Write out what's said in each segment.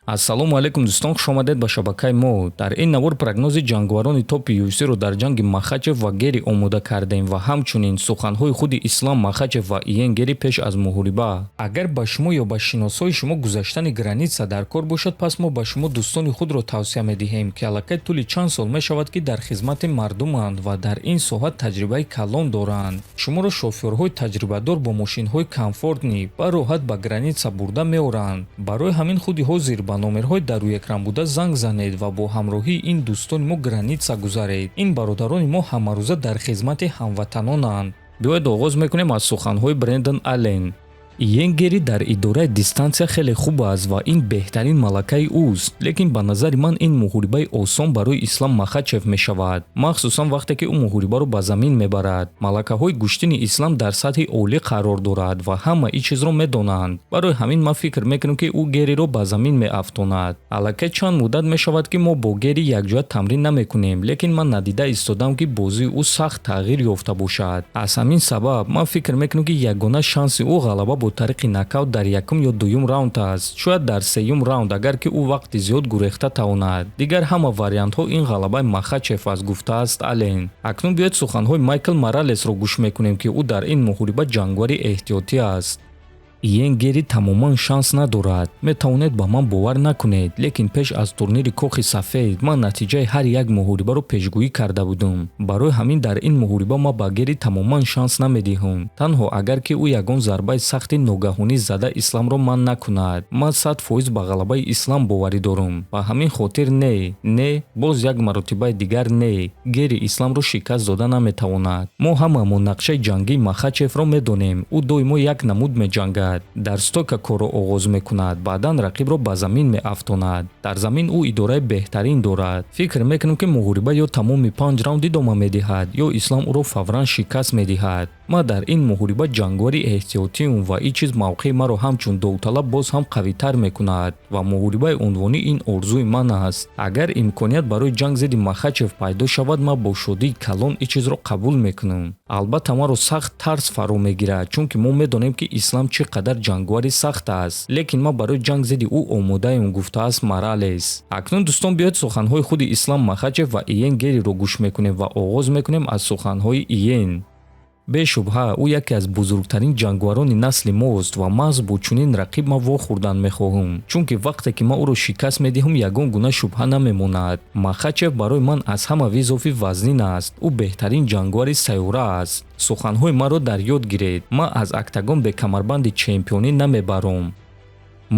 ассалому алайкум дӯстон, хушомадед ба шабакаи мо. Дар ин навор прогнози ҷангварони топи UFC-ро дар ҷанги Махачев ва Гери омода кардем ва ҳамчунин суханҳои худи Ислам Махачев ва Иен Гери пеш аз муҳориба. Агар ба шумо ё ба шиносои шумо гузаштани граница дар кор бошад, пас мо ба шумо дӯстони худро тавсия медиҳем, ки аллакай тӯли чанд сол мешавад, ки дар хизмати мардуманд ва дар ин соҳа таҷрибаи калон доранд. Шуморо шофёрҳои таҷрибадор бо мошинҳои комфортни ба роҳат ба граница бурда меоранд. Барои ҳамин худи ҳозир ба номерҳои дар рӯекран буда занг занед ва бо ҳамроҳии ин дӯстони мо граница гузаред. Ин бародарони мо ҳамарӯза дар хизмати ҳамватанонанд. Биёед оғоз мекунем аз суханҳои Брендан Аллен. Иен Гери дар идораи дистансия хеле хуб аст ва ин беҳтарин малакаи ӯст, лекин ба назари ман ин муҳорибаи осон барои Ислам Махачев мешавад, махсусан вақте ки ӯ муҳорибаро ба замин мебарад. Малакаҳои гӯштини Ислам дар сатҳи олӣ қарор дорад ва ҳама ин чизро медонанд. Барои ҳамин ман фикр мекунам, ки ӯ Гериро ба замин меафтонад. Аллакай чанд муддат мешавад, ки мо бо Гери якҷоя тамрин намекунем, лекин ман надида истодам, ки бозии ӯ сахт тағйир ёфта бошад. Аз ҳамин сабаб ман фикр мекунам, ки ягона шанси ӯ ғалаба бо тариқи нокаут дар якум ё дуюм раунд аст, шояд дар сеюм раунд, агар ки ӯ вақти зиёд гурехта тавонад. Дигар ҳама вариантҳо ин ғалабаи Махачев аст, гуфтааст Аллен. Акнун биёед суханҳои Майкл Моралесро гӯш мекунем, ки ӯ дар ин муҳориба ҷангвари эҳтиётӣ аст. Иен Гери тамоман шанс надорад. Метавонед ба ман бовар накунед, лекин пеш аз турнири кохи сафед ман натиҷаи ҳар як муҳорибаро пешгӯӣ карда будам. Барои ҳамин дар ин муҳориба ма ба Гери тамоман шанс намедиҳам. Танҳо агар ки ӯ ягон зарбаи сахти ногаҳонӣ зада Исламро ман накунад, ман 100% ба ғалабаи Ислам боварӣ дорам. Ба ҳамин хотир не, боз як маротибаи дигар не. Гери Исламро шикаст дода наметавонад. Мо ҳамамон нақшаи ҷангии Махачевро медонем. Ӯ доимо як намуд меҷангад. Дар стойка корро оғоз мекунад, баъдан рақибро ба замин меафтонад. Дар замин ӯ идораи беҳтарин дорад. Фикр мекунам, ки муҳориба ё тамоми 5 раунд идома медиҳад, ё Ислам ӯро фавран шикаст медиҳад. Ма дар ин муҳориба ҷангвари эҳтиётиум ва ин чиз мавқеи маро ҳамчун довталаб боз ҳам қавитар мекунад ва муҳорибаи унвонӣ ин орзуи ман аст. Агар имконият барои ҷанг зидди Махачев пайдо шавад, ман бо шодии калон ин чизро қабул мекунам. Албатта маро сахт тарс фаро мегирад, чунки мо медонем, ки Ислам чӣ қадар ҷангвари сахт аст, лекин ман барои ҷанг зидди ӯ омодаам, гуфтааст Моралес. Акнун дӯстон, биёед суханҳои худи Ислам Махачев ва Иен Гериро гӯш мекунем ва оғоз мекунем аз суханҳои Иен. Бешубҳа ӯ яке аз бузургтарин ҷангварони насли мост ва маҳз бо чунин рақиб ман вохӯрдан мехоҳам, чунки вақте ки ман ӯро шикаст медиҳам, ягон гуна шубҳа намемонад. Махачев барои ман аз ҳама визофи вазнин аст. ӯ беҳтарин ҷангвари сайёра аст. Суханҳои маро дар ёд гиред. Ман аз октагон бе камарбанди чемпионӣ намебарам.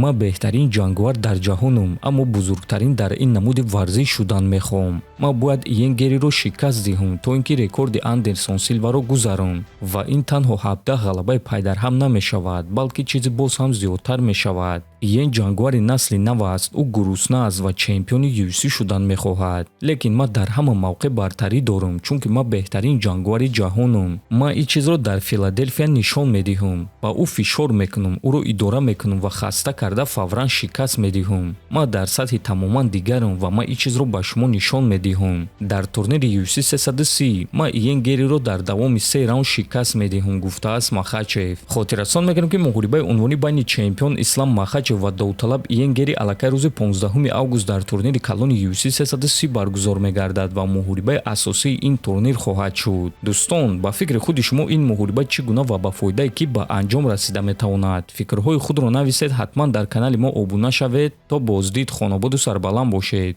Ман беҳтарин ҷангвар дар ҷаҳонам, аммо бузургтарин дар ин намуди варзиш шудан мехоҳам. Ман бояд Иен Гериро шикаст диҳам, то ин ки рекорди Андерсон Силваро гузарам. Ва ин танҳо 17 ғалабаи пайдарҳам намешавад, балки чизи боз ҳам зиёдтар мешавад. Иен ҷангвари насли нав аст. ӯ гурусна аст ва чемпиони UFC шудан мехоҳад. Лекин ман дар ҳама мавқеъ бартарӣ дорам, чунки ман беҳтарин ҷангвари ҷаҳонам. Ман ин чизро дар Филаделфия нишон медиҳам. Ба ӯ фишор мекунам, ӯро идора мекунам ва хаста карда фавран шикаст медиҳам. Ман дар сатҳи тамоман дигарам ва ман ин чизро ба шумо нишон медиҳам. Дар турнири UFC 330 ман Иен Гериро дар давоми 3 раунд шикаст медиҳам, гуфтааст Махачев. Хотиррасон мекунам, ки муҳорибаи унвонӣ байни чемпион Ислам Махачев ва довталаб Иен Гери аллакай рӯзи 15 август дар турнири калони UFC 330 баргузор мегардад ва муҳорибаи асосии ин турнир хоҳад шуд. Дӯстон, ба фикри худи шумо ин муҳориба чӣ гуна ва ба фоидае ки ба анҷом расида метавонад? Фикрҳои худро нависед, ҳатман дар канали мо обуна шавед. То боздид, хонободу сарбаланд бошед.